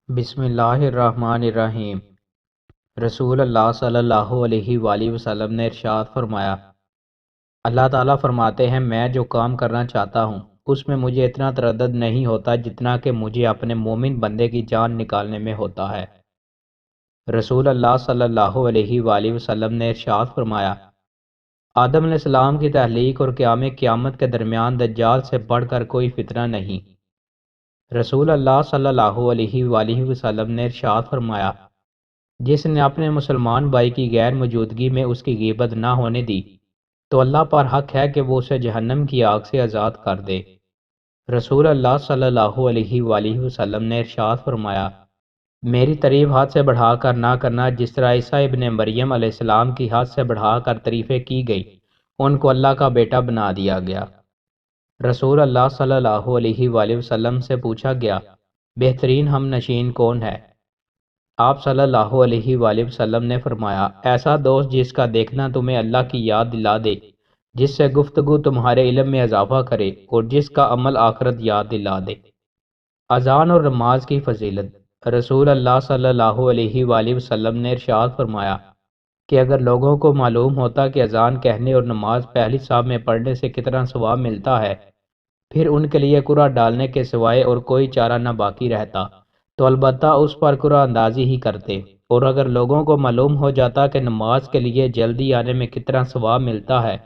بسم اللہ الرحمن الرحیم۔ رسول اللہ صلی اللہ علیہ وآلہ وسلم نے ارشاد فرمایا، اللہ تعالیٰ فرماتے ہیں میں جو کام کرنا چاہتا ہوں اس میں مجھے اتنا تردد نہیں ہوتا جتنا کہ مجھے اپنے مومن بندے کی جان نکالنے میں ہوتا ہے۔ رسول اللہ صلی اللہ علیہ وآلہ وسلم نے ارشاد فرمایا، آدم علیہ السلام کی تخلیق اور قیام قیامت کے درمیان دجال سے بڑھ کر کوئی فتنہ نہیں۔ رسول اللہ صلی اللہ علیہ وآلہ وسلم نے ارشاد فرمایا، جس نے اپنے مسلمان بھائی کی غیر موجودگی میں اس کی غیبت نہ ہونے دی تو اللہ پر حق ہے کہ وہ اسے جہنم کی آگ سے آزاد کر دے۔ رسول اللہ صلی اللہ علیہ وآلہ وسلم نے ارشاد فرمایا، میری تعریف حد سے بڑھا کر نہ کرنا، جس طرح عیسیٰ ابن مریم علیہ السلام کی حد سے بڑھا کر تعریفیں کی گئی، ان کو اللہ کا بیٹا بنا دیا گیا۔ رسول اللہ صلی اللہ علیہ وآلہ وسلم سے پوچھا گیا، بہترین ہم نشین کون ہے؟ آپ صلی اللہ علیہ وآلہ وسلم نے فرمایا، ایسا دوست جس کا دیکھنا تمہیں اللہ کی یاد دلا دے، جس سے گفتگو تمہارے علم میں اضافہ کرے اور جس کا عمل آخرت یاد دلا دے۔ اذان اور نماز کی فضیلت۔ رسول اللہ صلی اللہ علیہ وآلہ وسلم نے ارشاد فرمایا کہ اگر لوگوں کو معلوم ہوتا کہ اذان کہنے اور نماز پہلی صف میں پڑھنے سے کتنا ثواب ملتا ہے، پھر ان کے لیے قرعہ ڈالنے کے سوائے اور کوئی چارہ نہ باقی رہتا تو البتہ اس پر قرعہ اندازی ہی کرتے، اور اگر لوگوں کو معلوم ہو جاتا کہ نماز کے لیے جلدی آنے میں کتنا ثواب ملتا ہے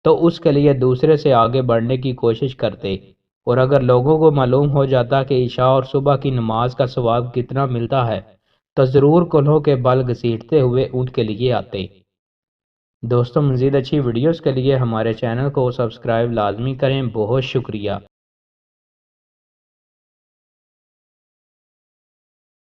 تو اس کے لیے دوسرے سے آگے بڑھنے کی کوشش کرتے، اور اگر لوگوں کو معلوم ہو جاتا کہ عشاء اور صبح کی نماز کا ثواب کتنا ملتا ہے تو ضرور کلہوں کے بل گھسیٹتے ہوئے ان کے لیے آتے۔ دوستوں، مزید اچھی ویڈیوز کے لیے ہمارے چینل کو سبسکرائب لازمی کریں۔ بہت شکریہ۔